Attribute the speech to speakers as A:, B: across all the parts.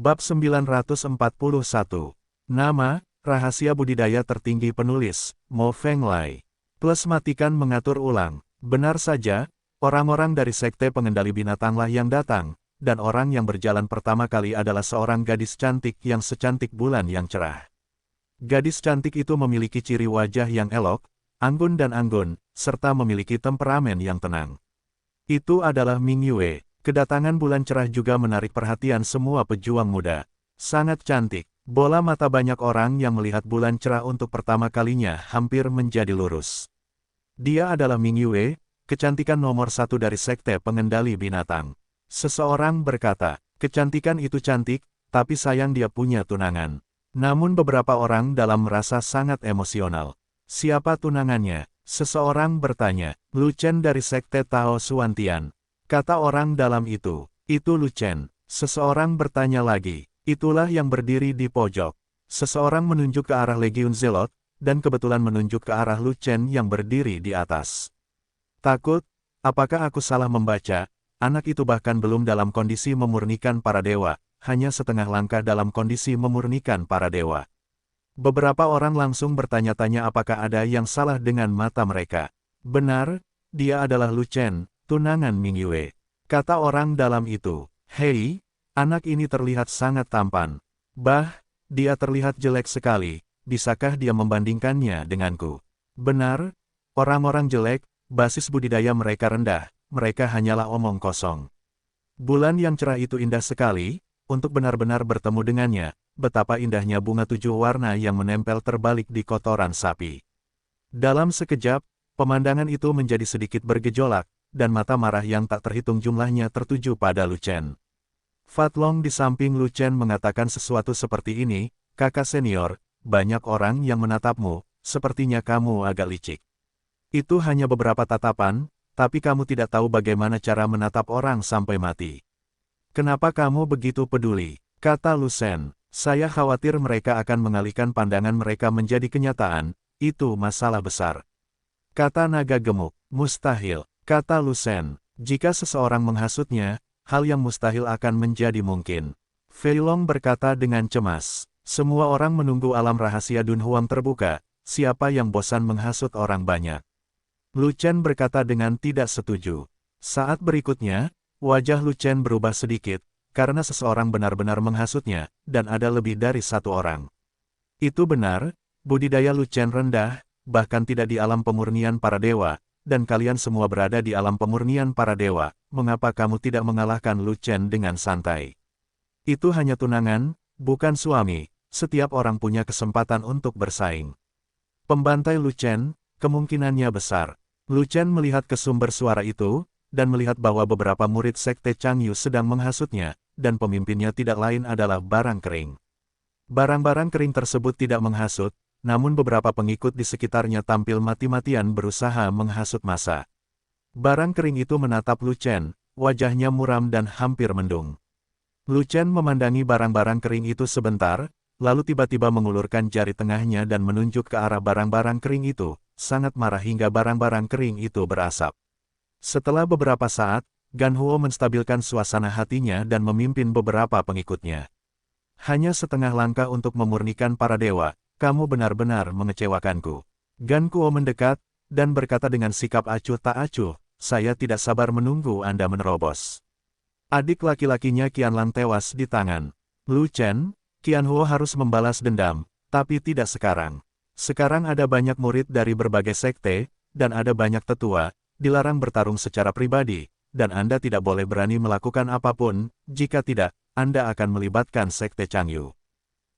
A: Bab 941. Nama, rahasia budidaya tertinggi penulis, Mo Fenglai. Plus matikan mengatur ulang. Benar saja, orang-orang dari sekte pengendali binatanglah yang datang, dan orang yang berjalan pertama kali adalah seorang gadis cantik yang secantik bulan yang cerah. Gadis cantik itu memiliki ciri wajah yang elok, anggun dan anggun, serta memiliki temperamen yang tenang. Itu adalah Ming Yue. Kedatangan bulan cerah juga menarik perhatian semua pejuang muda. Sangat cantik. Bola mata banyak orang yang melihat bulan cerah untuk pertama kalinya hampir menjadi lurus. Dia adalah Ming Yue, kecantikan nomor satu dari sekte pengendali binatang. Seseorang berkata, kecantikan itu cantik, tapi sayang dia punya tunangan. Namun beberapa orang dalam merasa sangat emosional. Siapa tunangannya? Seseorang bertanya. Lu Chen dari sekte Tao Suantian. Kata orang dalam itu Lu Chen. Seseorang bertanya lagi, itulah yang berdiri di pojok. Seseorang menunjuk ke arah Legiun Zelot, dan kebetulan menunjuk ke arah Lu Chen yang berdiri di atas. Takut? Apakah aku salah membaca? Anak itu bahkan belum dalam kondisi memurnikan para dewa, hanya setengah langkah dalam kondisi memurnikan para dewa. Beberapa orang langsung bertanya-tanya apakah ada yang salah dengan mata mereka. Benar, dia adalah Lu Chen, tunangan Ming Yue. Kata orang dalam itu, hei, anak ini terlihat sangat tampan. Bah, dia terlihat jelek sekali, bisakah dia membandingkannya denganku? Benar, orang-orang jelek, basis budidaya mereka rendah, mereka hanyalah omong kosong. Bulan yang cerah itu indah sekali, untuk benar-benar bertemu dengannya, betapa indahnya bunga 7 warna yang menempel terbalik di kotoran sapi. Dalam sekejap, pemandangan itu menjadi sedikit bergejolak, dan mata marah yang tak terhitung jumlahnya tertuju pada Lu Chen. Fat Long di samping Lu Chen mengatakan sesuatu seperti ini, kakak senior, banyak orang yang menatapmu, sepertinya kamu agak licik. Itu hanya beberapa tatapan, tapi kamu tidak tahu bagaimana cara menatap orang sampai mati. Kenapa kamu begitu peduli? Kata Lu Chen, saya khawatir mereka akan mengalihkan pandangan mereka menjadi kenyataan, itu masalah besar. Kata naga gemuk, mustahil. Kata Lu Chen, jika seseorang menghasutnya, hal yang mustahil akan menjadi mungkin. Fei Long berkata dengan cemas, semua orang menunggu alam rahasia Dunhuang terbuka, siapa yang bosan menghasut orang banyak? Lu Chen berkata dengan tidak setuju. Saat berikutnya, wajah Lu Chen berubah sedikit, karena seseorang benar-benar menghasutnya, dan ada lebih dari satu orang. Itu benar, budidaya Lu Chen rendah, bahkan tidak di alam pemurnian para dewa, dan kalian semua berada di alam pemurnian para dewa, mengapa kamu tidak mengalahkan Lu Chen dengan santai? Itu hanya tunangan, bukan suami, setiap orang punya kesempatan untuk bersaing. Pembantai Lu Chen, kemungkinannya besar. Lu Chen melihat ke sumber suara itu, dan melihat bahwa beberapa murid sekte Changyu sedang menghasutnya, dan pemimpinnya tidak lain adalah barang kering. Barang-barang kering tersebut tidak menghasut, namun beberapa pengikut di sekitarnya tampil mati-matian berusaha menghasut massa. Barang kering itu menatap Lu Chen, wajahnya muram dan hampir mendung. Lu Chen memandangi barang-barang kering itu sebentar, lalu tiba-tiba mengulurkan jari tengahnya dan menunjuk ke arah barang-barang kering itu, sangat marah hingga barang-barang kering itu berasap. Setelah beberapa saat, Gan Huo menstabilkan suasana hatinya dan memimpin beberapa pengikutnya. Hanya setengah langkah untuk memurnikan para dewa. Kamu benar-benar mengecewakanku. Gan Kuo mendekat, dan berkata dengan sikap acuh tak acuh, saya tidak sabar menunggu Anda menerobos. Adik laki-lakinya Qianlan tewas di tangan Lu Chen. Qianhuo harus membalas dendam, tapi tidak sekarang. Sekarang ada banyak murid dari berbagai sekte, dan ada banyak tetua, dilarang bertarung secara pribadi, dan Anda tidak boleh berani melakukan apapun, jika tidak, Anda akan melibatkan sekte Changyu.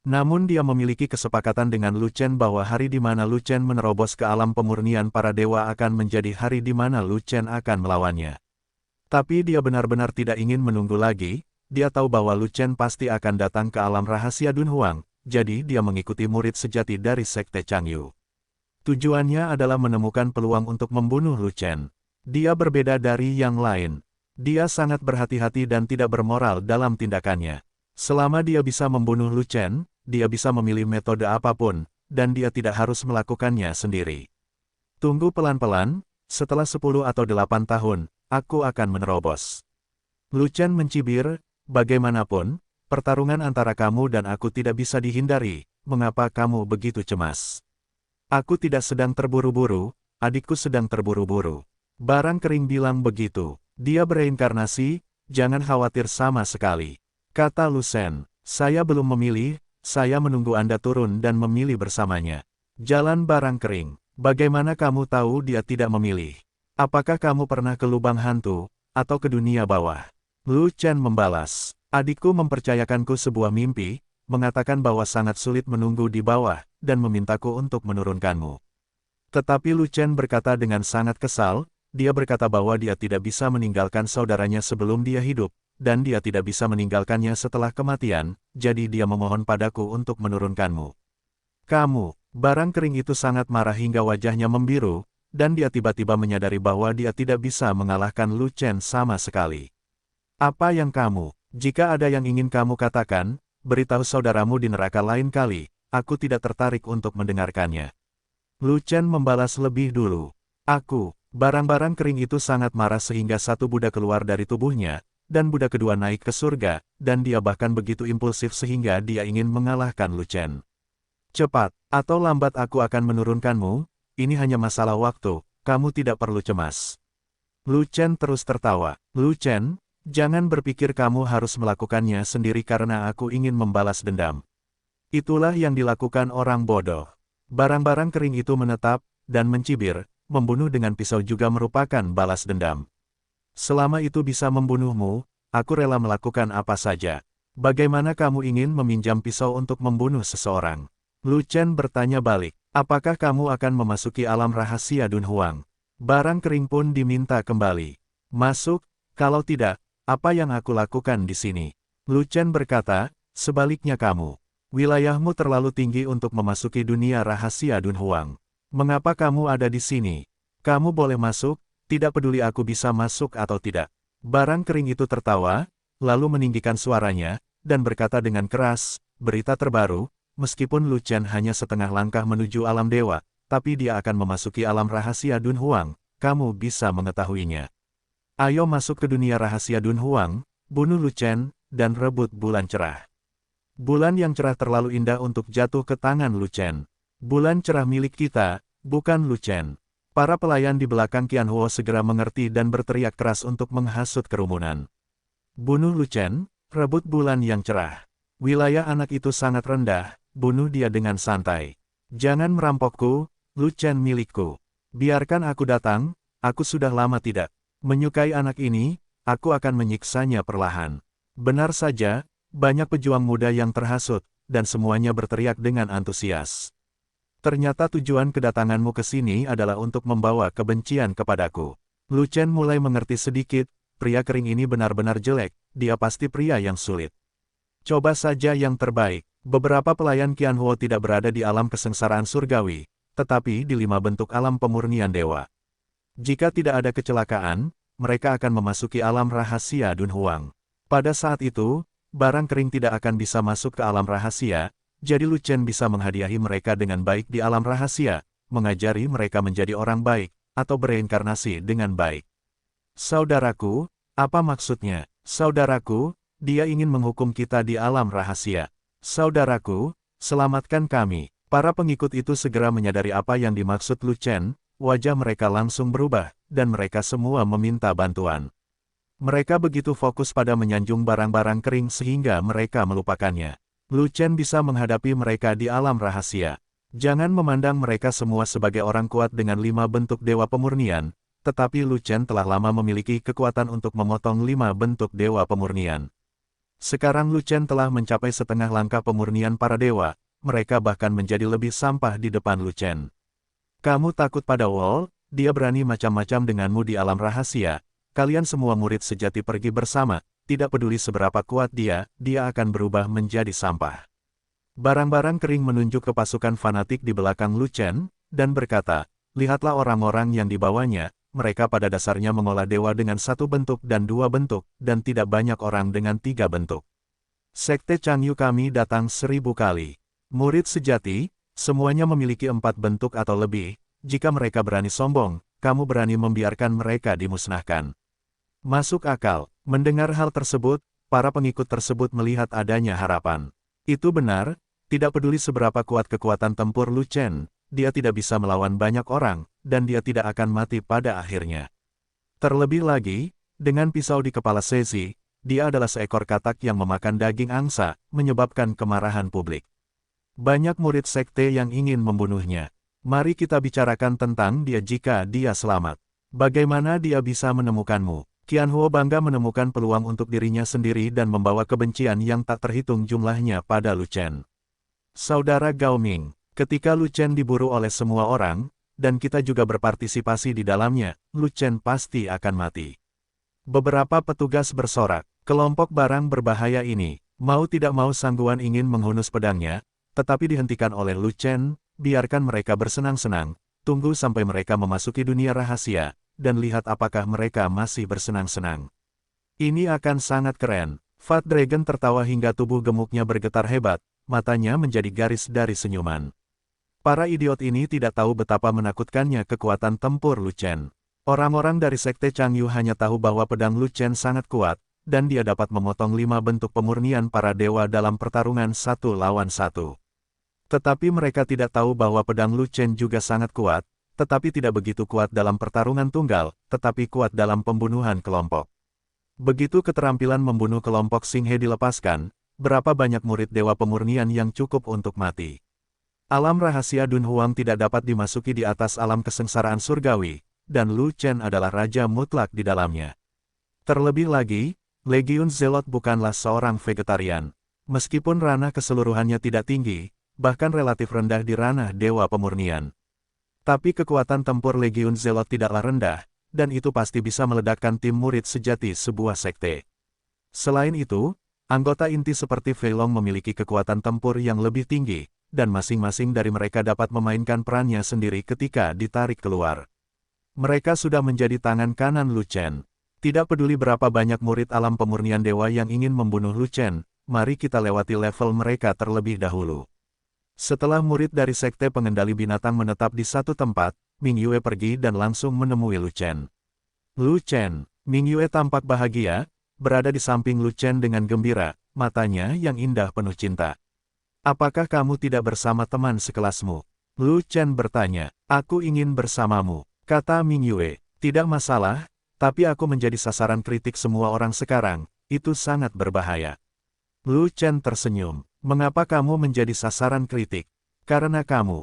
A: Namun dia memiliki kesepakatan dengan Lu Chen bahwa hari di mana Lu Chen menerobos ke alam pemurnian para dewa akan menjadi hari di mana Lu Chen akan melawannya. Tapi dia benar-benar tidak ingin menunggu lagi, dia tahu bahwa Lu Chen pasti akan datang ke alam rahasia Dunhuang, jadi dia mengikuti murid sejati dari sekte Changyu. Tujuannya adalah menemukan peluang untuk membunuh Lu Chen. Dia berbeda dari yang lain. Dia sangat berhati-hati dan tidak bermoral dalam tindakannya. Selama dia bisa membunuh Lu Chen, dia bisa memilih metode apapun, dan dia tidak harus melakukannya sendiri. Tunggu pelan-pelan, setelah 10 atau 8 tahun, aku akan menerobos. Lu Chen mencibir, bagaimanapun, pertarungan antara kamu dan aku tidak bisa dihindari, mengapa kamu begitu cemas? Aku tidak sedang terburu-buru, adikku sedang terburu-buru. Barang Kering bilang begitu. Dia bereinkarnasi, jangan khawatir sama sekali. Kata Lu Shen, saya belum memilih, saya menunggu Anda turun dan memilih bersamanya. Jalan Barang Kering, bagaimana kamu tahu dia tidak memilih? Apakah kamu pernah ke lubang hantu, atau ke dunia bawah? Lu Chen membalas, adikku mempercayakanku sebuah mimpi, mengatakan bahwa sangat sulit menunggu di bawah, dan memintaku untuk menurunkanmu. Tetapi Lu Chen berkata dengan sangat kesal, dia berkata bahwa dia tidak bisa meninggalkan saudaranya sebelum dia hidup, dan dia tidak bisa meninggalkannya setelah kematian, jadi dia memohon padaku untuk menurunkanmu. Kamu, Barang Kering itu sangat marah hingga wajahnya membiru, dan dia tiba-tiba menyadari bahwa dia tidak bisa mengalahkan Lu Chen sama sekali. Apa yang kamu, jika ada yang ingin kamu katakan, beritahu saudaramu di neraka lain kali, aku tidak tertarik untuk mendengarkannya. Lu Chen membalas lebih dulu. Aku, Barang Kering itu sangat marah sehingga satu Buddha keluar dari tubuhnya, dan Buddha kedua naik ke surga, dan dia bahkan begitu impulsif sehingga dia ingin mengalahkan Lu Chen. Cepat, atau lambat aku akan menurunkanmu, ini hanya masalah waktu, kamu tidak perlu cemas. Lu Chen terus tertawa. Lu Chen, jangan berpikir kamu harus melakukannya sendiri karena aku ingin membalas dendam. Itulah yang dilakukan orang bodoh. Barang Kering itu menetap, dan mencibir, membunuh dengan pisau juga merupakan balas dendam. Selama itu bisa membunuhmu, aku rela melakukan apa saja. Bagaimana kamu ingin meminjam pisau untuk membunuh seseorang? Lu Chen bertanya balik, apakah kamu akan memasuki alam rahasia Dunhuang? Barang Kering pun diminta kembali. Masuk, kalau tidak, apa yang aku lakukan di sini? Lu Chen berkata, sebaliknya kamu. Wilayahmu terlalu tinggi untuk memasuki dunia rahasia Dunhuang. Mengapa kamu ada di sini? Kamu boleh masuk, tidak peduli aku bisa masuk atau tidak. Barang Kering itu tertawa, lalu meninggikan suaranya, dan berkata dengan keras, berita terbaru, meskipun Lu Chen hanya setengah langkah menuju alam dewa, tapi dia akan memasuki alam rahasia Dunhuang, kamu bisa mengetahuinya. Ayo masuk ke dunia rahasia Dunhuang, bunuh Lu Chen, dan rebut bulan cerah. Bulan yang cerah terlalu indah untuk jatuh ke tangan Lu Chen. Bulan cerah milik kita, bukan Lu Chen. Para pelayan di belakang Qianhuo segera mengerti dan berteriak keras untuk menghasut kerumunan. Bunuh Lu Chen, rebut bulan yang cerah. Wilayah anak itu sangat rendah, bunuh dia dengan santai. Jangan merampokku, Lu Chen milikku. Biarkan aku datang, aku sudah lama tidak menyukai anak ini, aku akan menyiksanya perlahan. Benar saja, banyak pejuang muda yang terhasut, dan semuanya berteriak dengan antusias. Ternyata tujuan kedatanganmu ke sini adalah untuk membawa kebencian kepadaku. Lu Chen mulai mengerti sedikit, pria kering ini benar-benar jelek, dia pasti pria yang sulit. Coba saja yang terbaik, beberapa pelayan Qianhuo tidak berada di alam kesengsaraan surgawi, tetapi di 5 bentuk alam pemurnian dewa. Jika tidak ada kecelakaan, mereka akan memasuki alam rahasia Dunhuang. Pada saat itu, Barang Kering tidak akan bisa masuk ke alam rahasia, jadi Lu Chen bisa menghadiahi mereka dengan baik di alam rahasia, mengajari mereka menjadi orang baik, atau bereinkarnasi dengan baik. Saudaraku, apa maksudnya? Saudaraku, dia ingin menghukum kita di alam rahasia. Saudaraku, selamatkan kami. Para pengikut itu segera menyadari apa yang dimaksud Lu Chen, wajah mereka langsung berubah, dan mereka semua meminta bantuan. Mereka begitu fokus pada menyanjung barang-barang kering sehingga mereka melupakannya. Lu Chen bisa menghadapi mereka di alam rahasia. Jangan memandang mereka semua sebagai orang kuat dengan 5 bentuk dewa pemurnian, tetapi Lu Chen telah lama memiliki kekuatan untuk memotong 5 bentuk dewa pemurnian. Sekarang Lu Chen telah mencapai setengah langkah pemurnian para dewa, mereka bahkan menjadi lebih sampah di depan Lu Chen. Kamu takut pada Wall, dia berani macam-macam denganmu di alam rahasia. Kalian semua murid sejati pergi bersama, tidak peduli seberapa kuat dia akan berubah menjadi sampah. Barang-barang kering menunjuk ke pasukan fanatik di belakang Lu Chen, dan berkata, lihatlah orang-orang yang dibawanya, mereka pada dasarnya mengolah dewa dengan 1 bentuk dan 2 bentuk, dan tidak banyak orang dengan 3 bentuk. Sekte Changyu kami datang 1000 kali. Murid sejati, semuanya memiliki 4 bentuk atau lebih, jika mereka berani sombong, kamu berani membiarkan mereka dimusnahkan. Masuk akal. Mendengar hal tersebut, para pengikut tersebut melihat adanya harapan. Itu benar, tidak peduli seberapa kuat kekuatan tempur Lu Chen, dia tidak bisa melawan banyak orang, dan dia tidak akan mati pada akhirnya. Terlebih lagi, dengan pisau di kepala Sezi, dia adalah seekor katak yang memakan daging angsa, menyebabkan kemarahan publik. Banyak murid sekte yang ingin membunuhnya. Mari kita bicarakan tentang dia jika dia selamat. Bagaimana dia bisa menemukanmu? Qianhuo bangga menemukan peluang untuk dirinya sendiri dan membawa kebencian yang tak terhitung jumlahnya pada Lu Chen. Saudara Gao Ming, ketika Lu Chen diburu oleh semua orang, dan kita juga berpartisipasi di dalamnya, Lu Chen pasti akan mati. Beberapa petugas bersorak, kelompok barang berbahaya ini, mau tidak mau Sangguan ingin menghunus pedangnya, tetapi dihentikan oleh Lu Chen, biarkan mereka bersenang-senang, tunggu sampai mereka memasuki dunia rahasia, dan lihat apakah mereka masih bersenang-senang. Ini akan sangat keren. Fat Dragon tertawa hingga tubuh gemuknya bergetar hebat, matanya menjadi garis dari senyuman. Para idiot ini tidak tahu betapa menakutkannya kekuatan tempur Lu Chen. Orang-orang dari Sekte Changyu hanya tahu bahwa pedang Lu Chen sangat kuat, dan dia dapat memotong 5 bentuk pemurnian para dewa dalam pertarungan 1 lawan 1. Tetapi mereka tidak tahu bahwa pedang Lu Chen juga sangat kuat, tetapi tidak begitu kuat dalam pertarungan tunggal, tetapi kuat dalam pembunuhan kelompok. Begitu keterampilan membunuh kelompok Xinghe dilepaskan, berapa banyak murid dewa pemurnian yang cukup untuk mati. Alam rahasia Dunhuang tidak dapat dimasuki di atas alam kesengsaraan surgawi, dan Lu Chen adalah raja mutlak di dalamnya. Terlebih lagi, Legiun Zelot bukanlah seorang vegetarian. Meskipun ranah keseluruhannya tidak tinggi, bahkan relatif rendah di ranah dewa pemurnian. Tapi kekuatan tempur Legiun Zelot tidaklah rendah, dan itu pasti bisa meledakkan tim murid sejati sebuah sekte. Selain itu, anggota inti seperti Fei Long memiliki kekuatan tempur yang lebih tinggi, dan masing-masing dari mereka dapat memainkan perannya sendiri ketika ditarik keluar. Mereka sudah menjadi tangan kanan Lu Chen. Tidak peduli berapa banyak murid alam pemurnian dewa yang ingin membunuh Lu Chen, mari kita lewati level mereka terlebih dahulu. Setelah murid dari Sekte Pengendali Binatang menetap di satu tempat, Ming Yue pergi dan langsung menemui Lu Chen. Lu Chen, Ming Yue tampak bahagia, berada di samping Lu Chen dengan gembira, matanya yang indah penuh cinta. Apakah kamu tidak bersama teman sekelasmu? Lu Chen bertanya. Aku ingin bersamamu, kata Ming Yue. Tidak masalah, tapi aku menjadi sasaran kritik semua orang sekarang, itu sangat berbahaya. Lu Chen tersenyum. Mengapa kamu menjadi sasaran kritik? Karena kamu,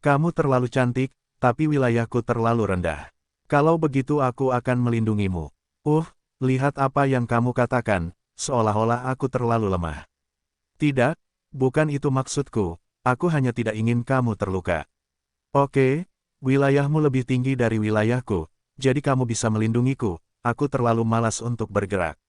A: kamu terlalu cantik, tapi wilayahku terlalu rendah. Kalau begitu aku akan melindungimu. Lihat apa yang kamu katakan, seolah-olah aku terlalu lemah. Tidak. Bukan itu maksudku, aku hanya tidak ingin kamu terluka. Oke, wilayahmu lebih tinggi dari wilayahku, jadi kamu bisa melindungiku, aku terlalu malas untuk bergerak.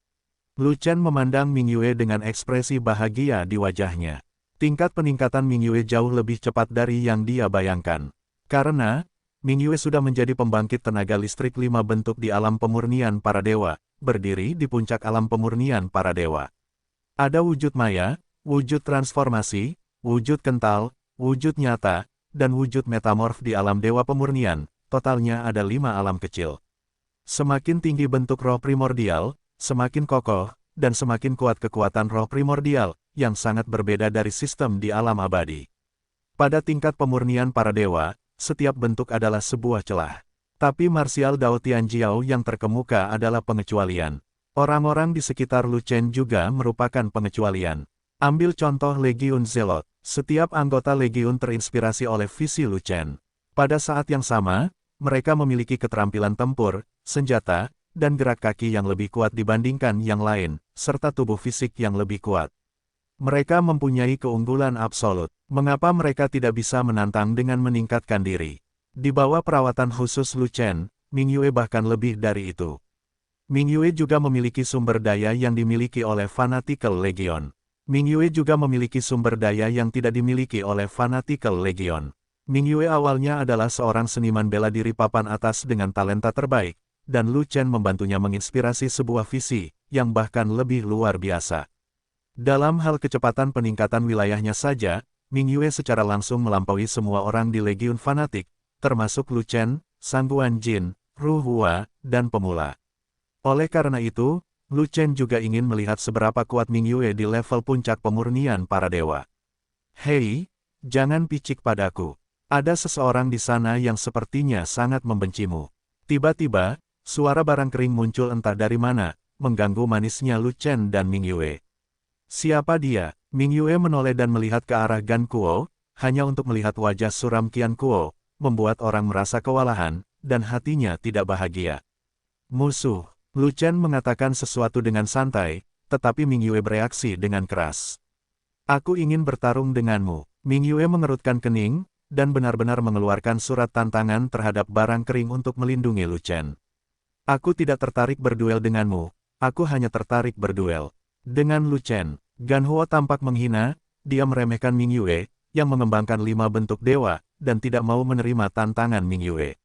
A: Lu Chen memandang Ming Yue dengan ekspresi bahagia di wajahnya. Tingkat peningkatan Ming Yue jauh lebih cepat dari yang dia bayangkan. Karena, Ming Yue sudah menjadi pembangkit tenaga listrik 5 bentuk di alam pemurnian para dewa, berdiri di puncak alam pemurnian para dewa. Ada wujud maya, wujud transformasi, wujud kental, wujud nyata, dan wujud metamorf di alam dewa pemurnian, totalnya ada 5 alam kecil. Semakin tinggi bentuk roh primordial, semakin kokoh, dan semakin kuat kekuatan roh primordial, yang sangat berbeda dari sistem di alam abadi. Pada tingkat pemurnian para dewa, setiap bentuk adalah sebuah celah. Tapi marsial Dao Tianjiao yang terkemuka adalah pengecualian. Orang-orang di sekitar Lu Chen juga merupakan pengecualian. Ambil contoh Legiun Zelot. Setiap anggota Legiun terinspirasi oleh visi Lu Chen. Pada saat yang sama, mereka memiliki keterampilan tempur, senjata, dan gerak kaki yang lebih kuat dibandingkan yang lain, serta tubuh fisik yang lebih kuat. Mereka mempunyai keunggulan absolut. Mengapa mereka tidak bisa menantang dengan meningkatkan diri? Di bawah perawatan khusus Lu Chen, Ming Yue bahkan lebih dari itu. Ming Yue juga memiliki sumber daya yang dimiliki oleh Fanatical Legion. Ming Yue juga memiliki sumber daya yang tidak dimiliki oleh Fanatical Legion. Ming Yue awalnya adalah seorang seniman bela diri papan atas dengan talenta terbaik, dan Lu Chen membantunya menginspirasi sebuah visi, yang bahkan lebih luar biasa. Dalam hal kecepatan peningkatan wilayahnya saja, Ming Yue secara langsung melampaui semua orang di Legiun Fanatik, termasuk Lu Chen, Sangguan Jin, Ru Hua, dan Pemula. Oleh karena itu, Lu Chen juga ingin melihat seberapa kuat Ming Yue di level puncak pemurnian para dewa. Hei, jangan picik padaku. Ada seseorang di sana yang sepertinya sangat membencimu. Tiba-tiba, suara barang kering muncul entah dari mana, mengganggu manisnya Lu Chen dan Ming Yue. Siapa dia? Ming Yue menoleh dan melihat ke arah Gan Kuo, hanya untuk melihat wajah suram Qian Kuo, membuat orang merasa kewalahan, dan hatinya tidak bahagia. Musuh. Lu Chen mengatakan sesuatu dengan santai, tetapi Ming Yue bereaksi dengan keras. Aku ingin bertarung denganmu. Ming Yue mengerutkan kening, dan benar-benar mengeluarkan surat tantangan terhadap barang kering untuk melindungi Lu Chen. Aku tidak tertarik berduel denganmu, aku hanya tertarik berduel dengan Lu Chen. Gan Huo tampak menghina, dia meremehkan Ming Yue, yang mengembangkan 5 bentuk dewa, dan tidak mau menerima tantangan Ming Yue.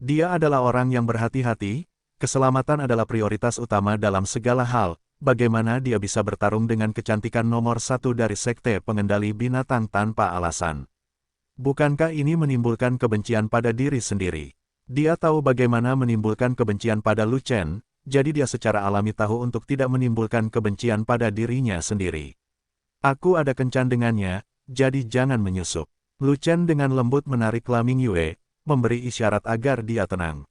A: Dia adalah orang yang berhati-hati, keselamatan adalah prioritas utama dalam segala hal, bagaimana dia bisa bertarung dengan kecantikan nomor 1 dari sekte pengendali binatang tanpa alasan. Bukankah ini menimbulkan kebencian pada diri sendiri? Dia tahu bagaimana menimbulkan kebencian pada Lu Chen, jadi dia secara alami tahu untuk tidak menimbulkan kebencian pada dirinya sendiri. Aku ada kencan dengannya, jadi jangan menyusup. Lu Chen dengan lembut menarik Ming Yue, memberi isyarat agar dia tenang.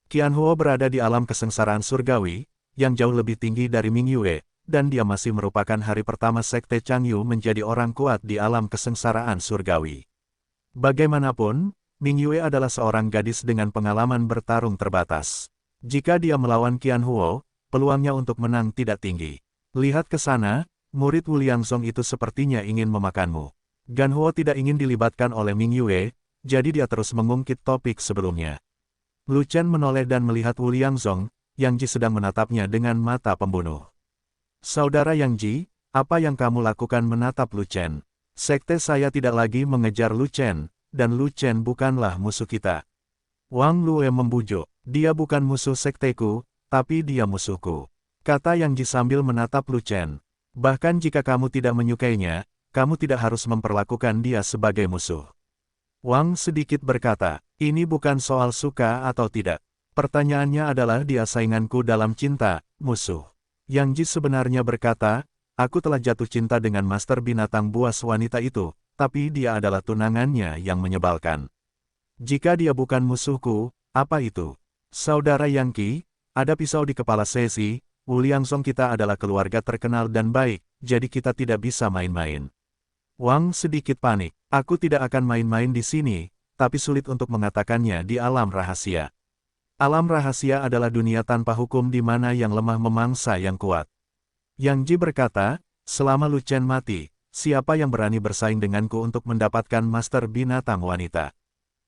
A: Qian Huo berada di alam kesengsaraan surgawi, yang jauh lebih tinggi dari Ming Yue, dan dia masih merupakan hari pertama sekte Changyu menjadi orang kuat di alam kesengsaraan surgawi. Bagaimanapun, Ming Yue adalah seorang gadis dengan pengalaman bertarung terbatas. Jika dia melawan Qian Huo, peluangnya untuk menang tidak tinggi. Lihat ke sana, murid Wu Liangzong itu sepertinya ingin memakanmu. Gan Huo tidak ingin dilibatkan oleh Ming Yue, jadi dia terus mengungkit topik sebelumnya. Lu Chen menoleh dan melihat Wu Liangzong, Yang Ji sedang menatapnya dengan mata pembunuh. Saudara Yang Ji, apa yang kamu lakukan menatap Lu Chen? Sekte saya tidak lagi mengejar Lu Chen, dan Lu Chen bukanlah musuh kita. Wang Lue membujuk, dia bukan musuh sekteku, tapi dia musuhku. Kata Yang Ji sambil menatap Lu Chen. Bahkan jika kamu tidak menyukainya, kamu tidak harus memperlakukan dia sebagai musuh. Wang sedikit berkata, ini bukan soal suka atau tidak. Pertanyaannya adalah dia sainganku dalam cinta, musuh. Yang Ji sebenarnya berkata, aku telah jatuh cinta dengan master binatang buas wanita itu, tapi dia adalah tunangannya yang menyebalkan. Jika dia bukan musuhku, apa itu? Saudara Yang Qi, ada pisau di kepala Sesi, Wu Liangzong kita adalah keluarga terkenal dan baik, jadi kita tidak bisa main-main. Wang sedikit panik, aku tidak akan main-main di sini, tapi sulit untuk mengatakannya di alam rahasia. Alam rahasia adalah dunia tanpa hukum di mana yang lemah memangsa yang kuat. Yang Ji berkata, selama Lu Chen mati, siapa yang berani bersaing denganku untuk mendapatkan master binatang wanita?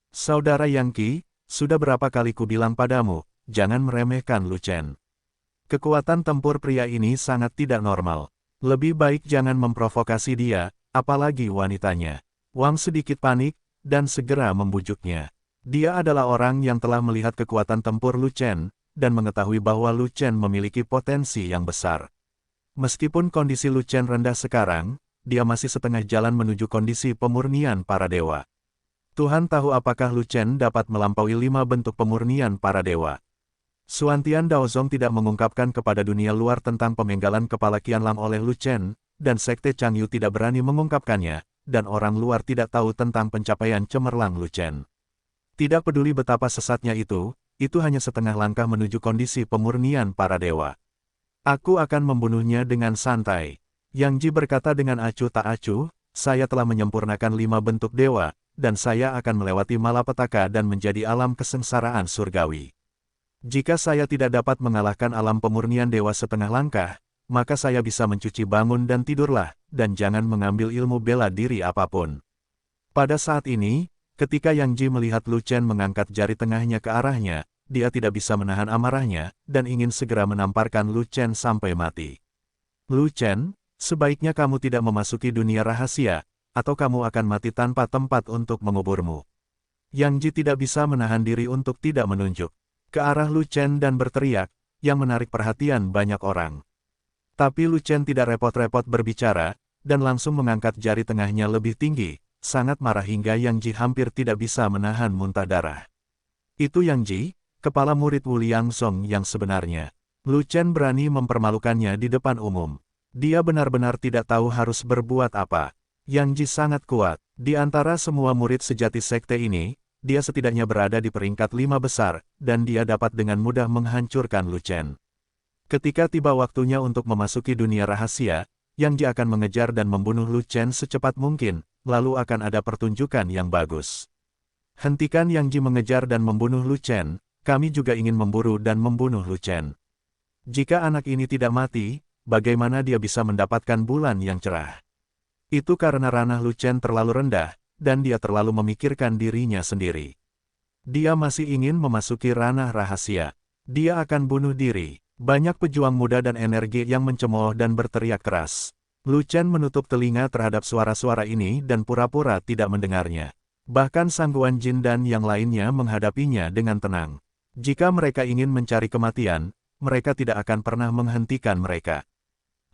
A: Saudara Yang Qi, sudah berapa kali ku bilang padamu, jangan meremehkan Lu Chen. Kekuatan tempur pria ini sangat tidak normal. Lebih baik jangan memprovokasi dia, apalagi wanitanya. Wang sedikit panik, dan segera membujuknya. Dia adalah orang yang telah melihat kekuatan tempur Lu Chen, dan mengetahui bahwa Lu Chen memiliki potensi yang besar. Meskipun kondisi Lu Chen rendah sekarang, dia masih setengah jalan menuju kondisi pemurnian para dewa. Tuhan tahu apakah Lu Chen dapat melampaui 5 bentuk pemurnian para dewa. Xuantian Daozong tidak mengungkapkan kepada dunia luar tentang pemenggalan kepala Qianlang oleh Lu Chen, dan Sekte Changyu tidak berani mengungkapkannya, dan orang luar tidak tahu tentang pencapaian cemerlang Lu Chen. Tidak peduli betapa sesatnya itu hanya setengah langkah menuju kondisi pemurnian para dewa. Aku akan membunuhnya dengan santai. Yang Ji berkata dengan acuh tak acuh, saya telah menyempurnakan 5 bentuk dewa, dan saya akan melewati malapetaka dan menjadi alam kesengsaraan surgawi. Jika saya tidak dapat mengalahkan alam pemurnian dewa setengah langkah, maka saya bisa mencuci bangun dan tidurlah, dan jangan mengambil ilmu bela diri apapun. Pada saat ini, ketika Yang Ji melihat Lu Chen mengangkat jari tengahnya ke arahnya, dia tidak bisa menahan amarahnya, dan ingin segera menamparkan Lu Chen sampai mati. Lu Chen, sebaiknya kamu tidak memasuki dunia rahasia, atau kamu akan mati tanpa tempat untuk menguburmu. Yang Ji tidak bisa menahan diri untuk tidak menunjuk ke arah Lu Chen dan berteriak, yang menarik perhatian banyak orang. Tapi Lu Chen tidak repot-repot berbicara, dan langsung mengangkat jari tengahnya lebih tinggi, sangat marah hingga Yang Ji hampir tidak bisa menahan muntah darah. Itu Yang Ji, kepala murid Wu Liangzong yang sebenarnya. Lu Chen berani mempermalukannya di depan umum. Dia benar-benar tidak tahu harus berbuat apa. Yang Ji sangat kuat. Di antara semua murid sejati sekte ini, dia setidaknya berada di peringkat 5 besar, dan dia dapat dengan mudah menghancurkan Lu Chen. Ketika tiba waktunya untuk memasuki dunia rahasia, Yang Ji akan mengejar dan membunuh Lu Chen secepat mungkin, lalu akan ada pertunjukan yang bagus. Hentikan Yang Ji mengejar dan membunuh Lu Chen, kami juga ingin memburu dan membunuh Lu Chen. Jika anak ini tidak mati, bagaimana dia bisa mendapatkan bulan yang cerah? Itu karena ranah Lu Chen terlalu rendah, dan dia terlalu memikirkan dirinya sendiri. Dia masih ingin memasuki ranah rahasia. Dia akan bunuh diri. Banyak pejuang muda dan energi yang mencemooh dan berteriak keras. Lu Chen menutup telinga terhadap suara-suara ini dan pura-pura tidak mendengarnya. Bahkan Sangguan Jin dan yang lainnya menghadapinya dengan tenang. Jika mereka ingin mencari kematian, mereka tidak akan pernah menghentikan mereka.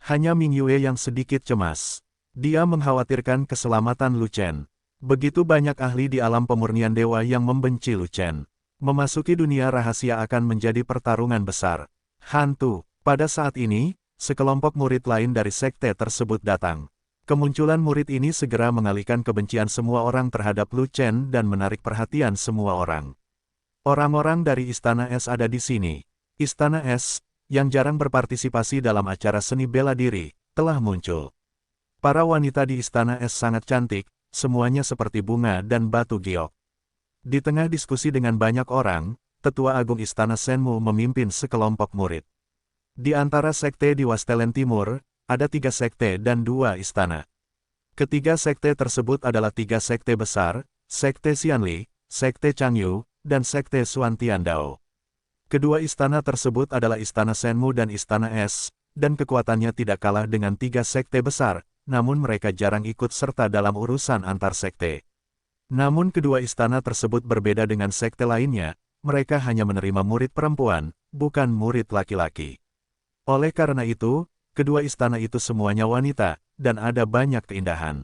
A: Hanya Ming Yue yang sedikit cemas. Dia mengkhawatirkan keselamatan Lu Chen. Begitu banyak ahli di alam pemurnian dewa yang membenci Lu Chen. Memasuki dunia rahasia akan menjadi pertarungan besar. Hantu. Pada saat ini, sekelompok murid lain dari sekte tersebut datang. Kemunculan murid ini segera mengalihkan kebencian semua orang terhadap Lu Chen dan menarik perhatian semua orang. Orang-orang dari Istana Es ada di sini. Istana Es, yang jarang berpartisipasi dalam acara seni bela diri, telah muncul. Para wanita di Istana Es sangat cantik, semuanya seperti bunga dan batu giok. Di tengah diskusi dengan banyak orang, Tetua Agung Istana Senmu memimpin sekelompok murid. Di antara sekte di Wastelen Timur, ada 3 sekte dan 2 istana. Ketiga sekte tersebut adalah 3 sekte besar, Sekte Xianli, Sekte Changyu, dan Sekte Xuan Tiandao. Kedua istana tersebut adalah Istana Senmu dan Istana Es, dan kekuatannya tidak kalah dengan 3 sekte besar, namun mereka jarang ikut serta dalam urusan antar sekte. Namun kedua istana tersebut berbeda dengan sekte lainnya, mereka hanya menerima murid perempuan, bukan murid laki-laki. Oleh karena itu, kedua istana itu semuanya wanita, dan ada banyak keindahan.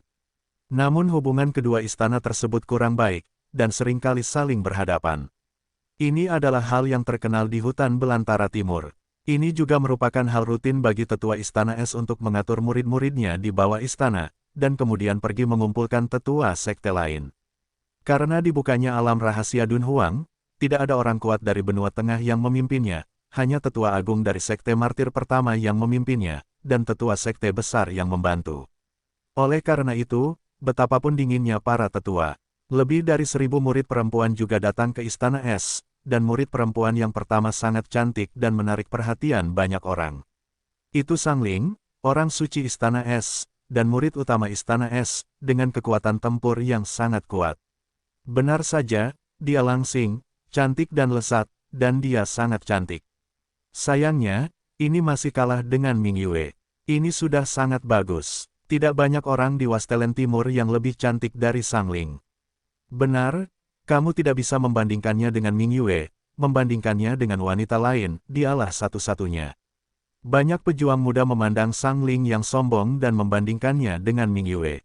A: Namun hubungan kedua istana tersebut kurang baik, dan seringkali saling berhadapan. Ini adalah hal yang terkenal di hutan belantara timur. Ini juga merupakan hal rutin bagi tetua Istana Es untuk mengatur murid-muridnya di bawah istana, dan kemudian pergi mengumpulkan tetua sekte lain. Karena dibukanya alam rahasia Dunhuang, tidak ada orang kuat dari benua tengah yang memimpinnya, hanya tetua agung dari sekte martir pertama yang memimpinnya, dan tetua sekte besar yang membantu. Oleh karena itu, betapapun dinginnya para tetua, lebih dari 1000 murid perempuan juga datang ke Istana Es, dan murid perempuan yang pertama sangat cantik dan menarik perhatian banyak orang. Itu Sangling, orang suci Istana Es, dan murid utama Istana Es, dengan kekuatan tempur yang sangat kuat. Benar saja, dia langsing, cantik dan lesat, dan dia sangat cantik. Sayangnya, ini masih kalah dengan Ming Yue. Ini sudah sangat bagus. Tidak banyak orang di Wastelen Timur yang lebih cantik dari Sangling. Benar, kamu tidak bisa membandingkannya dengan Ming Yue, membandingkannya dengan wanita lain, dialah satu-satunya. Banyak pejuang muda memandang Sangling yang sombong dan membandingkannya dengan Ming Yue.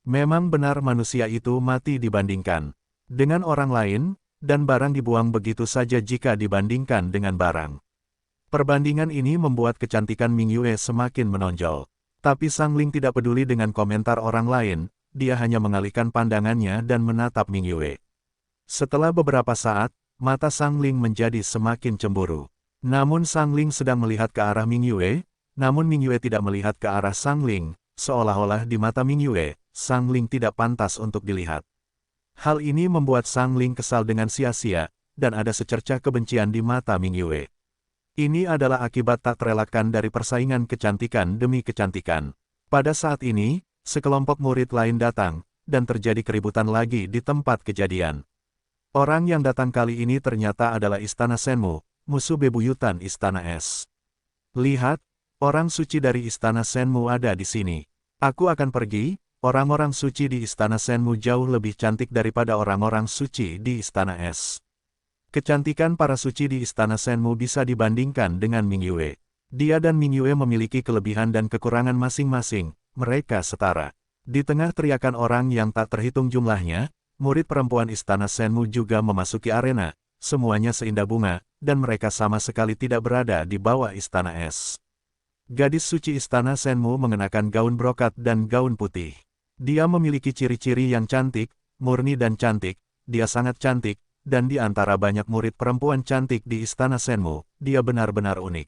A: Memang benar manusia itu mati dibandingkan dengan orang lain, dan barang dibuang begitu saja jika dibandingkan dengan barang. Perbandingan ini membuat kecantikan Ming Yue semakin menonjol. Tapi Sangling tidak peduli dengan komentar orang lain, dia hanya mengalihkan pandangannya dan menatap Ming Yue. Setelah beberapa saat, mata Sangling menjadi semakin cemburu. Namun Sangling sedang melihat ke arah Ming Yue, namun Ming Yue tidak melihat ke arah Sangling, seolah-olah di mata Ming Yue, Sangling tidak pantas untuk dilihat. Hal ini membuat Sangling kesal dengan sia-sia, dan ada secercah kebencian di mata Ming Yue. Ini adalah akibat tak terelakkan dari persaingan kecantikan demi kecantikan. Pada saat ini, sekelompok murid lain datang, dan terjadi keributan lagi di tempat kejadian. Orang yang datang kali ini ternyata adalah Istana Senmu, musuh bebuyutan Istana Es. Lihat, orang suci dari Istana Senmu ada di sini. Aku akan pergi, orang-orang suci di Istana Senmu jauh lebih cantik daripada orang-orang suci di Istana Es. Kecantikan para suci di Istana Senmu bisa dibandingkan dengan Ming Yue. Dia dan Ming Yue memiliki kelebihan dan kekurangan masing-masing, mereka setara. Di tengah teriakan orang yang tak terhitung jumlahnya, murid perempuan Istana Senmu juga memasuki arena, semuanya seindah bunga, dan mereka sama sekali tidak berada di bawah istana es. Gadis suci istana Shenmu mengenakan gaun brokat dan gaun putih. Dia memiliki ciri-ciri yang cantik, murni dan cantik, dia sangat cantik, dan di antara banyak murid perempuan cantik di istana Shenmu, dia benar-benar unik.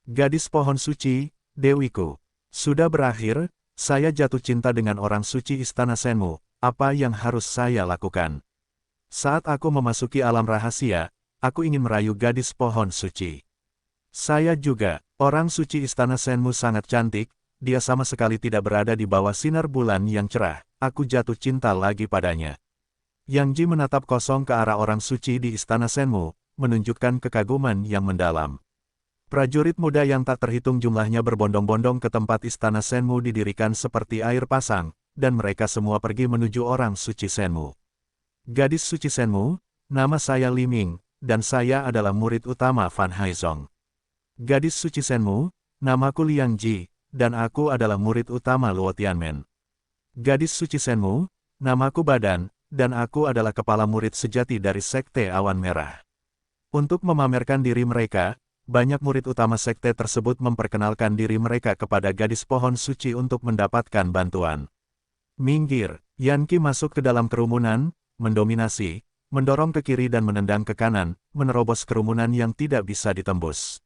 A: Gadis pohon suci, Dewiku. Sudah berakhir, saya jatuh cinta dengan orang suci istana Shenmu, apa yang harus saya lakukan? Saat aku memasuki alam rahasia, aku ingin merayu gadis pohon suci. Saya juga, orang suci istana Shenmu sangat cantik, dia sama sekali tidak berada di bawah sinar bulan yang cerah, aku jatuh cinta lagi padanya. Yang Ji menatap kosong ke arah orang suci di istana Shenmu, menunjukkan kekaguman yang mendalam. Prajurit muda yang tak terhitung jumlahnya berbondong-bondong ke tempat istana Shenmu didirikan seperti air pasang, dan mereka semua pergi menuju orang suci Shenmu. Gadis suci Shenmu, nama saya Li Ming, dan saya adalah murid utama Fan Haizong. Gadis suci Shenmu, namaku Liang Ji, dan aku adalah murid utama Luo Tianmen. Gadis suci Shenmu, namaku Badan, dan aku adalah kepala murid sejati dari Sekte Awan Merah. Untuk memamerkan diri mereka, banyak murid utama sekte tersebut memperkenalkan diri mereka kepada gadis pohon suci untuk mendapatkan bantuan. Minggir, Yan Qi masuk ke dalam kerumunan, mendominasi, mendorong ke kiri dan menendang ke kanan, menerobos kerumunan yang tidak bisa ditembus.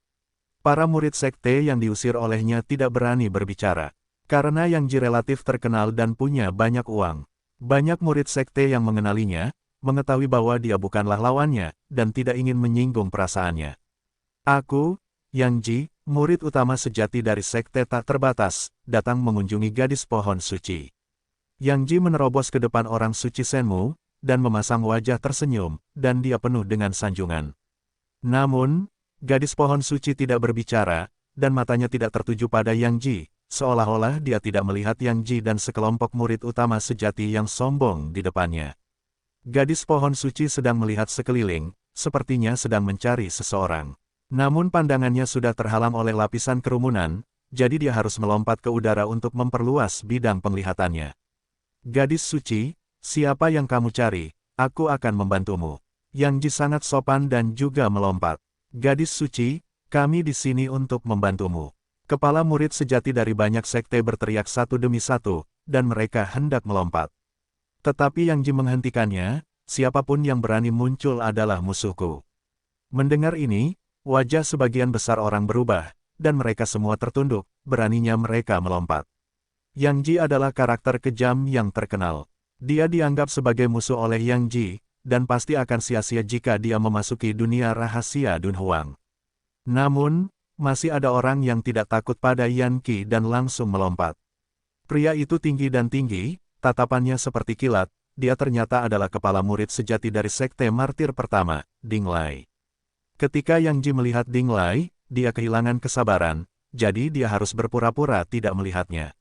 A: Para murid sekte yang diusir olehnya tidak berani berbicara. Karena Yang Ji relatif terkenal dan punya banyak uang. Banyak murid sekte yang mengenalinya, mengetahui bahwa dia bukanlah lawannya, dan tidak ingin menyinggung perasaannya. Aku, Yang Ji, murid utama sejati dari Sekte Tak Terbatas, datang mengunjungi gadis pohon suci. Yang Ji menerobos ke depan orang suci Shenmu, dan memasang wajah tersenyum, dan dia penuh dengan sanjungan. Namun, gadis pohon suci tidak berbicara, dan matanya tidak tertuju pada Yang Ji, seolah-olah dia tidak melihat Yang Ji dan sekelompok murid utama sejati yang sombong di depannya. Gadis pohon suci sedang melihat sekeliling, sepertinya sedang mencari seseorang. Namun pandangannya sudah terhalang oleh lapisan kerumunan, jadi dia harus melompat ke udara untuk memperluas bidang penglihatannya. Gadis suci, siapa yang kamu cari? Aku akan membantumu. Yang Ji sangat sopan dan juga melompat. Gadis suci, kami di sini untuk membantumu. Kepala murid sejati dari banyak sekte berteriak satu demi satu, dan mereka hendak melompat. Tetapi Yang Ji menghentikannya, siapapun yang berani muncul adalah musuhku. Mendengar ini, wajah sebagian besar orang berubah, dan mereka semua tertunduk, beraninya mereka melompat. Yang Ji adalah karakter kejam yang terkenal. Dia dianggap sebagai musuh oleh Yang Ji, dan pasti akan sia-sia jika dia memasuki dunia rahasia Dunhuang. Namun, masih ada orang yang tidak takut pada Yan Qi dan langsung melompat. Pria itu tinggi dan tinggi, tatapannya seperti kilat, dia ternyata adalah kepala murid sejati dari Sekte Martir pertama, Ding Lai. Ketika Yang Ji melihat Ding Lai, dia kehilangan kesabaran, jadi dia harus berpura-pura tidak melihatnya.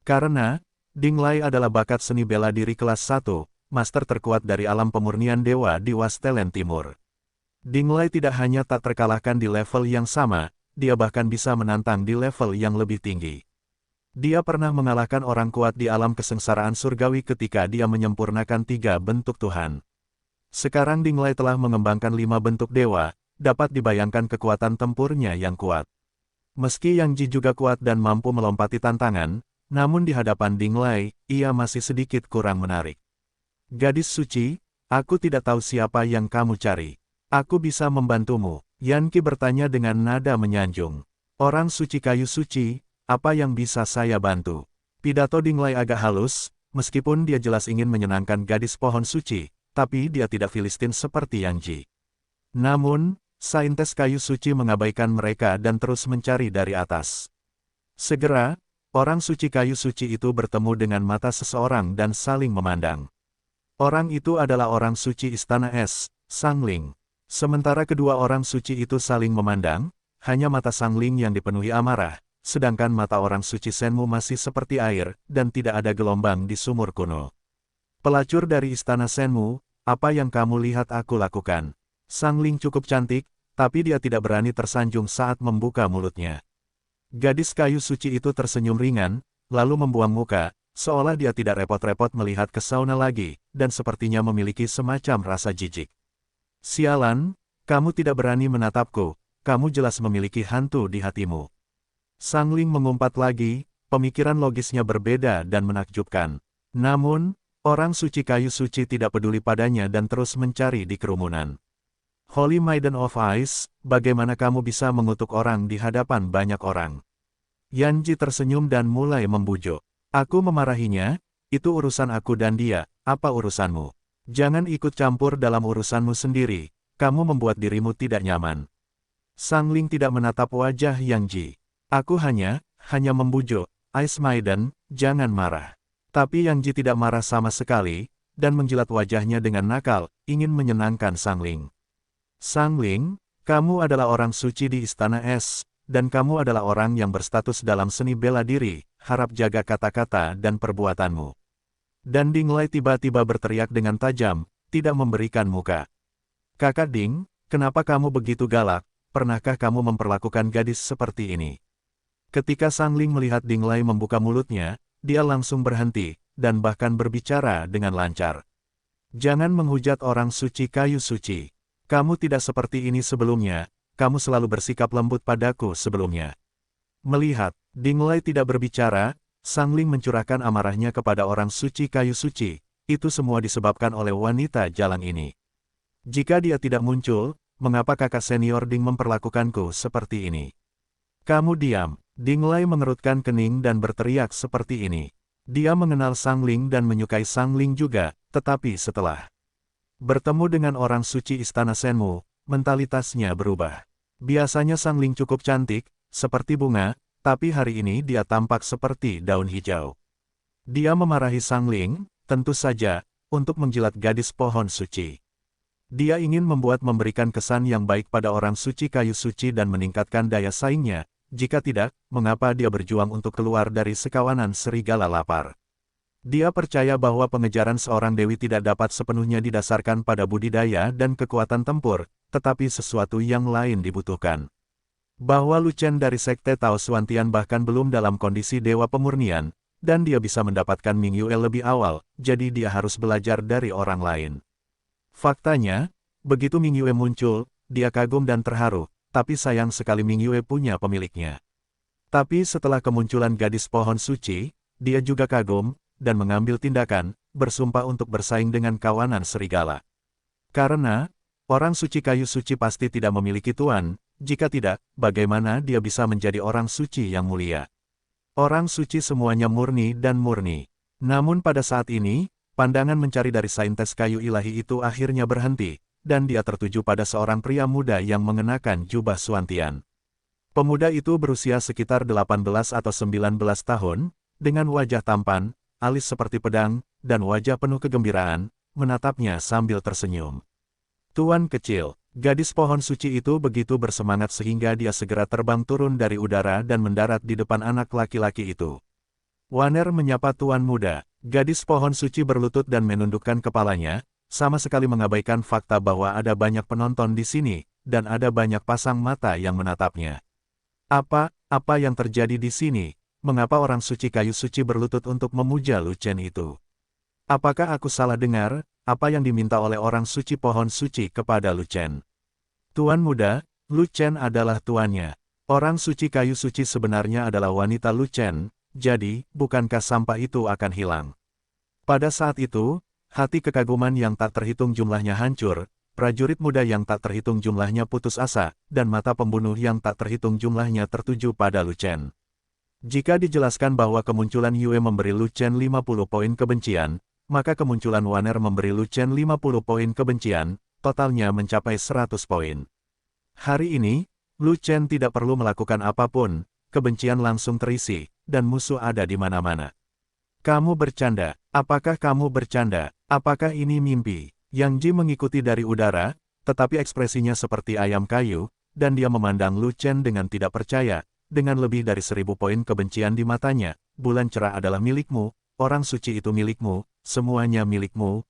A: Karena, Ding Lai adalah bakat seni bela diri kelas 1, master terkuat dari alam pemurnian dewa di Wastelen Timur. Ding Lai tidak hanya tak terkalahkan di level yang sama, dia bahkan bisa menantang di level yang lebih tinggi. Dia pernah mengalahkan orang kuat di alam kesengsaraan surgawi ketika dia menyempurnakan 3 bentuk Tuhan. Sekarang Ding Lai telah mengembangkan 5 bentuk dewa, dapat dibayangkan kekuatan tempurnya yang kuat. Meski Yang Ji juga kuat dan mampu melompati tantangan, namun di hadapan Ding Lai, ia masih sedikit kurang menarik. Gadis suci, aku tidak tahu siapa yang kamu cari. Aku bisa membantumu, Yan Qi bertanya dengan nada menyanjung. Orang suci kayu suci, apa yang bisa saya bantu? Pidato Ding Lai agak halus, meskipun dia jelas ingin menyenangkan gadis pohon suci, tapi dia tidak Filistin seperti Yang Ji. Namun, saintes kayu suci mengabaikan mereka dan terus mencari dari atas. Segera, orang suci kayu suci itu bertemu dengan mata seseorang dan saling memandang. Orang itu adalah orang suci istana es, Sang Ling. Sementara kedua orang suci itu saling memandang, hanya mata Sang Ling yang dipenuhi amarah, sedangkan mata orang suci Shenmu masih seperti air, dan tidak ada gelombang di sumur kuno. Pelacur dari istana Shenmu, apa yang kamu lihat aku lakukan? Sang Ling cukup cantik, tapi dia tidak berani tersanjung saat membuka mulutnya. Gadis kayu suci itu tersenyum ringan, lalu membuang muka, seolah dia tidak repot-repot melihat ke sauna lagi, dan sepertinya memiliki semacam rasa jijik. Sialan, Kamu tidak berani menatapku, kamu jelas memiliki hantu di hatimu. Sang Ling mengumpat lagi, pemikiran logisnya berbeda dan menakjubkan. Namun, orang suci kayu suci tidak peduli padanya dan terus mencari di kerumunan. Holy Maiden of Ice, bagaimana kamu bisa mengutuk orang di hadapan banyak orang? Yanji tersenyum dan mulai membujuk. Aku memarahinya, itu urusan aku dan dia, apa urusanmu? Jangan ikut campur dalam urusanmu sendiri, kamu membuat dirimu tidak nyaman. Sang Ling tidak menatap wajah Yanji. Aku hanya membujuk, Ice Maiden, jangan marah. Tapi Yanji tidak marah sama sekali, dan menjilat wajahnya dengan nakal, ingin menyenangkan Sang Ling. Sang Ling, kamu adalah orang suci di Istana Es, dan kamu adalah orang yang berstatus dalam seni bela diri, harap jaga kata-kata dan perbuatanmu. Dan Ding Lai tiba-tiba berteriak dengan tajam, tidak memberikan muka. Kakak Ding, kenapa kamu begitu galak, pernahkah kamu memperlakukan gadis seperti ini? Ketika Sang Ling melihat Ding Lai membuka mulutnya, dia langsung berhenti, dan bahkan berbicara dengan lancar. Jangan menghujat orang suci kayu suci. Kamu tidak seperti ini sebelumnya, kamu selalu bersikap lembut padaku sebelumnya. Melihat Ding Lai tidak berbicara, Sang Ling mencurahkan amarahnya kepada orang suci kayu suci, itu semua disebabkan oleh wanita jalang ini. Jika dia tidak muncul, mengapa kakak senior Ding memperlakukanku seperti ini? Kamu diam, Ding Lai mengerutkan kening dan berteriak seperti ini. Dia mengenal Sang Ling dan menyukai Sang Ling juga, tetapi setelah bertemu dengan orang suci Istana Senmu, mentalitasnya berubah. Biasanya Sang Ling cukup cantik, seperti bunga, tapi hari ini dia tampak seperti daun hijau. Dia memarahi Sang Ling, tentu saja, untuk menjilat gadis pohon suci. Dia ingin memberikan kesan yang baik pada orang suci kayu suci dan meningkatkan daya saingnya, jika tidak, mengapa dia berjuang untuk keluar dari sekawanan serigala lapar. Dia percaya bahwa pengejaran seorang dewi tidak dapat sepenuhnya didasarkan pada budidaya dan kekuatan tempur, tetapi sesuatu yang lain dibutuhkan. Bahwa Lu Chen dari Sekte Tao Xuantian bahkan belum dalam kondisi dewa pemurnian, dan dia bisa mendapatkan Ming Yue lebih awal, jadi dia harus belajar dari orang lain. Faktanya, begitu Ming Yue muncul, dia kagum dan terharu, tapi sayang sekali Ming Yue punya pemiliknya. Tapi setelah kemunculan gadis pohon suci, dia juga kagum, dan mengambil tindakan, bersumpah untuk bersaing dengan kawanan serigala. Karena, orang suci kayu suci pasti tidak memiliki tuan, jika tidak, bagaimana dia bisa menjadi orang suci yang mulia? Orang suci semuanya murni dan murni. Namun pada saat ini, pandangan mencari dari saintes kayu ilahi itu akhirnya berhenti, dan dia tertuju pada seorang pria muda yang mengenakan jubah Xuantian. Pemuda itu berusia sekitar 18 atau 19 tahun, dengan wajah tampan, alis seperti pedang, dan wajah penuh kegembiraan, menatapnya sambil tersenyum. Tuan kecil, gadis pohon suci itu begitu bersemangat sehingga dia segera terbang turun dari udara dan mendarat di depan anak laki-laki itu. Waner menyapa tuan muda, gadis pohon suci berlutut dan menundukkan kepalanya, sama sekali mengabaikan fakta bahwa ada banyak penonton di sini, dan ada banyak pasang mata yang menatapnya. Apa yang terjadi di sini? Mengapa orang suci kayu suci berlutut untuk memuja Lu Chen itu? Apakah aku salah dengar, apa yang diminta oleh orang suci pohon suci kepada Lu Chen? Tuan muda, Lu Chen adalah tuannya. Orang suci kayu suci sebenarnya adalah wanita Lu Chen, jadi, bukankah sampah itu akan hilang? Pada saat itu, hati kekaguman yang tak terhitung jumlahnya hancur, prajurit muda yang tak terhitung jumlahnya putus asa, dan mata pembunuh yang tak terhitung jumlahnya tertuju pada Lu Chen. Jika dijelaskan bahwa kemunculan Yue memberi Lu Chen 50 poin kebencian, maka kemunculan Waner memberi Lu Chen 50 poin kebencian, totalnya mencapai 100 poin. Hari ini, Lu Chen tidak perlu melakukan apapun, kebencian langsung terisi, dan musuh ada di mana-mana. Kamu bercanda, apakah kamu bercanda, apakah ini mimpi? Yang Ji mengikuti dari udara, tetapi ekspresinya seperti ayam kayu, dan dia memandang Lu Chen dengan tidak percaya. Dengan lebih dari 1000 poin kebencian di matanya, bulan cerah adalah milikmu, orang suci itu milikmu, semuanya milikmu,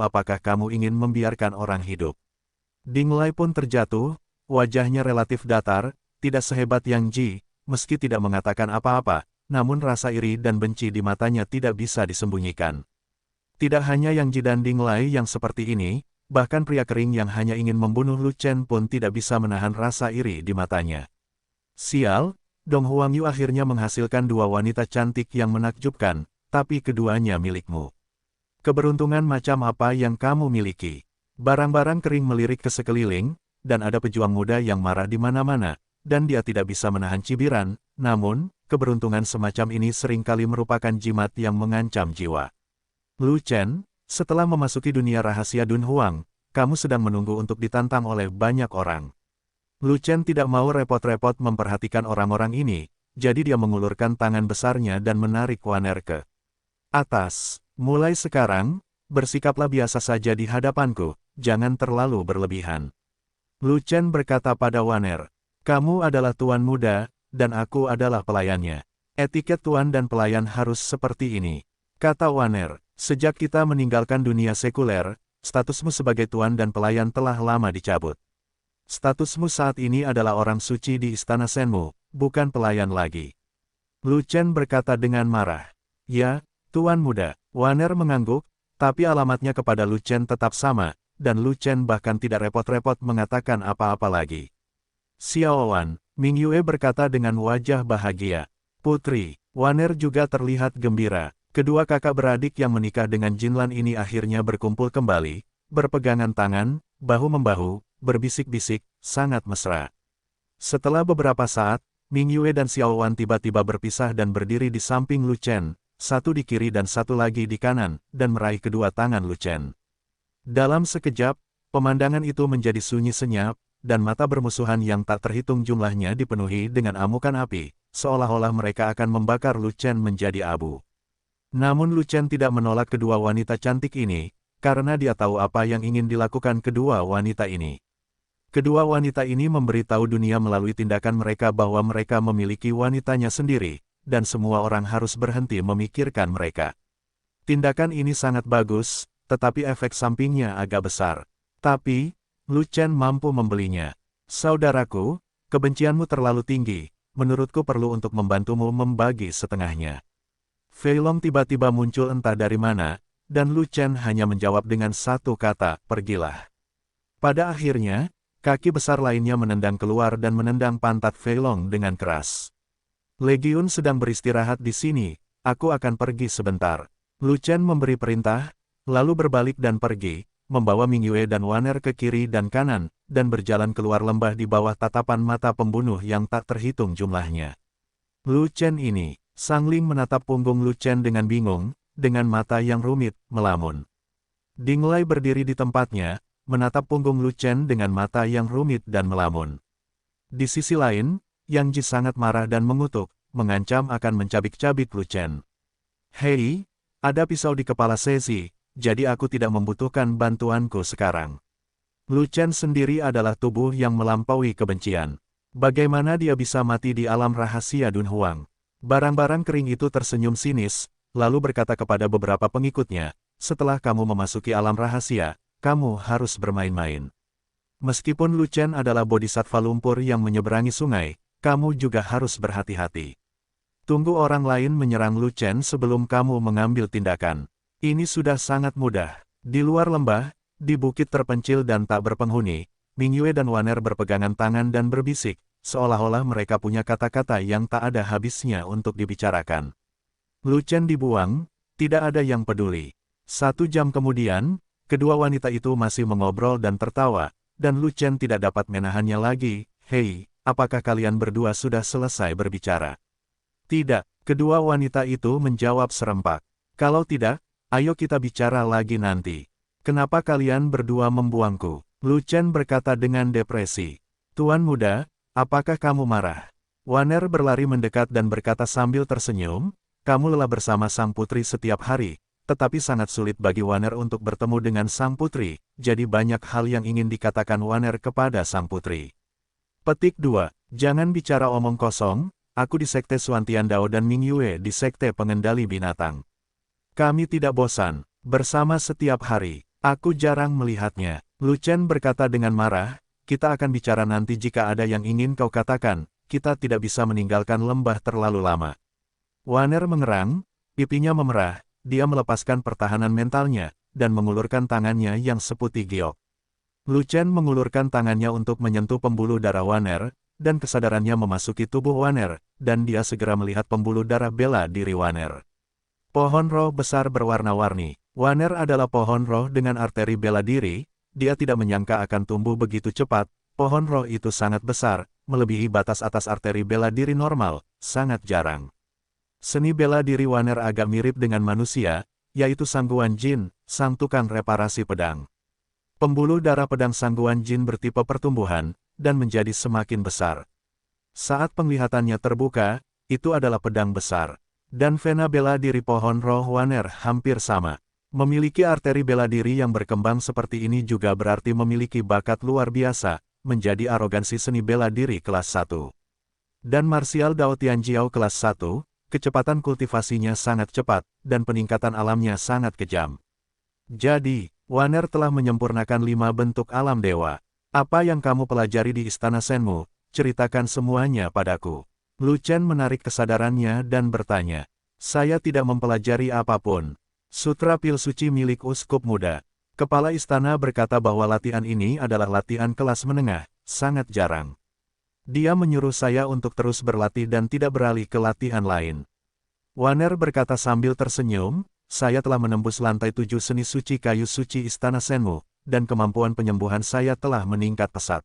A: apakah kamu ingin membiarkan orang hidup? Ding Lai pun terjatuh, wajahnya relatif datar, tidak sehebat Yang Ji, meski tidak mengatakan apa-apa, namun rasa iri dan benci di matanya tidak bisa disembunyikan. Tidak hanya Yang Ji dan Ding Lai yang seperti ini, bahkan pria kering yang hanya ingin membunuh Lu Chen pun tidak bisa menahan rasa iri di matanya. Sial, Dong Huangyu akhirnya menghasilkan dua wanita cantik yang menakjubkan, tapi keduanya milikmu. Keberuntungan macam apa yang kamu miliki? Barang-barang kering melirik ke sekeliling, dan ada pejuang muda yang marah di mana-mana, dan dia tidak bisa menahan cibiran, namun, keberuntungan semacam ini seringkali merupakan jimat yang mengancam jiwa. Lu Chen, setelah memasuki dunia rahasia Dunhuang, kamu sedang menunggu untuk ditantang oleh banyak orang. Lu Chen tidak mau repot-repot memperhatikan orang-orang ini, jadi dia mengulurkan tangan besarnya dan menarik Waner ke atas. Mulai sekarang, bersikaplah biasa saja di hadapanku, jangan terlalu berlebihan. Lu Chen berkata pada Waner, kamu adalah tuan muda, dan aku adalah pelayannya. Etiket tuan dan pelayan harus seperti ini. Kata Waner, sejak kita meninggalkan dunia sekuler, statusmu sebagai tuan dan pelayan telah lama dicabut. Statusmu saat ini adalah orang suci di istana Senmu, bukan pelayan lagi. Lu Chen berkata dengan marah. Ya, tuan muda. Waner mengangguk, tapi alamatnya kepada Lu Chen tetap sama, dan Lu Chen bahkan tidak repot-repot mengatakan apa-apa lagi. Xiao Wan, Ming Yue berkata dengan wajah bahagia. Putri, Waner juga terlihat gembira. Kedua kakak beradik yang menikah dengan Jinlan ini akhirnya berkumpul kembali, berpegangan tangan, bahu-membahu, berbisik-bisik, sangat mesra. Setelah beberapa saat, Ming Yue dan Xiao Wan tiba-tiba berpisah dan berdiri di samping Lu Chen, satu di kiri dan satu lagi di kanan, dan meraih kedua tangan Lu Chen. Dalam sekejap, pemandangan itu menjadi sunyi senyap, dan mata bermusuhan yang tak terhitung jumlahnya dipenuhi dengan amukan api, seolah-olah mereka akan membakar Lu Chen menjadi abu. Namun Lu Chen tidak menolak kedua wanita cantik ini, karena dia tahu apa yang ingin dilakukan kedua wanita ini. Kedua wanita ini memberitahu dunia melalui tindakan mereka bahwa mereka memiliki wanitanya sendiri, dan semua orang harus berhenti memikirkan mereka. Tindakan ini sangat bagus, tetapi efek sampingnya agak besar. Tapi, Lu Chen mampu membelinya. Saudaraku, kebencianmu terlalu tinggi, menurutku perlu untuk membantumu membagi setengahnya. Fei Long tiba-tiba muncul entah dari mana, dan Lu Chen hanya menjawab dengan satu kata, pergilah. Pada akhirnya, kaki besar lainnya menendang keluar dan menendang pantat Fei Long dengan keras. Legiun sedang beristirahat di sini, aku akan pergi sebentar. Lu Chen memberi perintah, lalu berbalik dan pergi, membawa Ming Yue dan Waner ke kiri dan kanan, dan berjalan keluar lembah di bawah tatapan mata pembunuh yang tak terhitung jumlahnya. Lu Chen ini, Sang Ling menatap punggung Lu Chen dengan bingung, dengan mata yang rumit, melamun. Ding Lai berdiri di tempatnya, menatap punggung Lu Chen dengan mata yang rumit dan melamun. Di sisi lain, Yang Ji sangat marah dan mengutuk, mengancam akan mencabik-cabik Lu Chen. Hei, ada pisau di kepala Sezi, jadi aku tidak membutuhkan bantuanku sekarang. Lu Chen sendiri adalah tubuh yang melampaui kebencian. Bagaimana dia bisa mati di alam rahasia Dunhuang? Barang-barang kering itu tersenyum sinis, lalu berkata kepada beberapa pengikutnya, setelah kamu memasuki alam rahasia, kamu harus bermain-main. Meskipun Lu Chen adalah bodhisattva lumpur yang menyeberangi sungai, kamu juga harus berhati-hati. Tunggu orang lain menyerang Lu Chen sebelum kamu mengambil tindakan. Ini sudah sangat mudah. Di luar lembah, di bukit terpencil dan tak berpenghuni, Ming Yue dan Waner berpegangan tangan dan berbisik, seolah-olah mereka punya kata-kata yang tak ada habisnya untuk dibicarakan. Lu Chen dibuang, tidak ada yang peduli. 1 jam kemudian, kedua wanita itu masih mengobrol dan tertawa, dan Lu Chen tidak dapat menahannya lagi. Hei, apakah kalian berdua sudah selesai berbicara? Tidak, kedua wanita itu menjawab serempak. Kalau tidak, ayo kita bicara lagi nanti. Kenapa kalian berdua membuangku? Lu Chen berkata dengan depresi. Tuan muda, apakah kamu marah? Waner berlari mendekat dan berkata sambil tersenyum, kamu lelah bersama sang putri setiap hari, tetapi sangat sulit bagi Waner untuk bertemu dengan sang putri, jadi banyak hal yang ingin dikatakan Waner kepada sang putri. Petik 2. Jangan bicara omong kosong, aku di Sekte Suantian Dao dan Ming Yue di Sekte Pengendali Binatang. Kami tidak bosan, bersama setiap hari. Aku jarang melihatnya. Lu Chen berkata dengan marah, kita akan bicara nanti jika ada yang ingin kau katakan, kita tidak bisa meninggalkan lembah terlalu lama. Waner mengerang, pipinya memerah, dia melepaskan pertahanan mentalnya, dan mengulurkan tangannya yang seputih giok. Lu Chen mengulurkan tangannya untuk menyentuh pembuluh darah Waner, dan kesadarannya memasuki tubuh Waner, dan dia segera melihat pembuluh darah bela diri Waner. Pohon roh besar berwarna-warni. Waner adalah pohon roh dengan arteri bela diri, dia tidak menyangka akan tumbuh begitu cepat, pohon roh itu sangat besar, melebihi batas atas arteri bela diri normal, sangat jarang. Seni bela diri Waner agak mirip dengan manusia, yaitu Sangguan Jin, sang tukang reparasi pedang. Pembuluh darah pedang Sangguan Jin bertipe pertumbuhan, dan menjadi semakin besar. Saat penglihatannya terbuka, itu adalah pedang besar. Dan vena bela diri pohon roh Waner hampir sama. Memiliki arteri bela diri yang berkembang seperti ini juga berarti memiliki bakat luar biasa, menjadi arogansi seni bela diri kelas 1. Dan marsial Dao Tianjiao kelas 1, kecepatan kultivasinya sangat cepat, dan peningkatan alamnya sangat kejam. Jadi, Waner telah menyempurnakan 5 bentuk alam dewa. Apa yang kamu pelajari di Istana Shenmu? Ceritakan semuanya padaku. Lu Chen menarik kesadarannya dan bertanya. Saya tidak mempelajari apapun. Sutra pil suci milik uskup muda. Kepala istana berkata bahwa latihan ini adalah latihan kelas menengah, sangat jarang. Dia menyuruh saya untuk terus berlatih dan tidak beralih ke latihan lain. Waner berkata sambil tersenyum, saya telah menembus lantai 7 seni suci kayu suci Istana Shenmu, dan kemampuan penyembuhan saya telah meningkat pesat.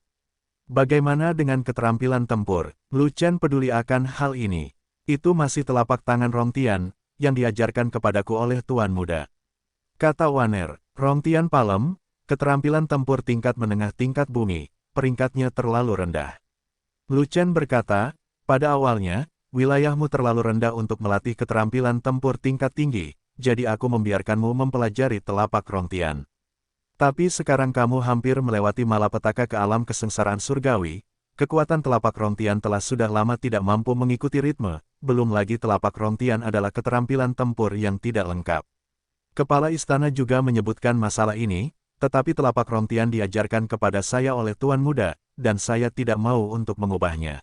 A: Bagaimana dengan keterampilan tempur? Lu Chen peduli akan hal ini. Itu masih telapak tangan Rongtian, yang diajarkan kepadaku oleh Tuan Muda. Kata Waner, Rongtian Palem, keterampilan tempur tingkat menengah tingkat bumi, peringkatnya terlalu rendah. Lu Chen berkata, pada awalnya, wilayahmu terlalu rendah untuk melatih keterampilan tempur tingkat tinggi, jadi aku membiarkanmu mempelajari telapak Rongtian. Tapi sekarang kamu hampir melewati malapetaka ke alam kesengsaraan surgawi, kekuatan telapak Rongtian telah sudah lama tidak mampu mengikuti ritme, belum lagi telapak Rongtian adalah keterampilan tempur yang tidak lengkap. Kepala istana juga menyebutkan masalah ini, tetapi telapak Rongtian diajarkan kepada saya oleh Tuan Muda, dan saya tidak mau untuk mengubahnya.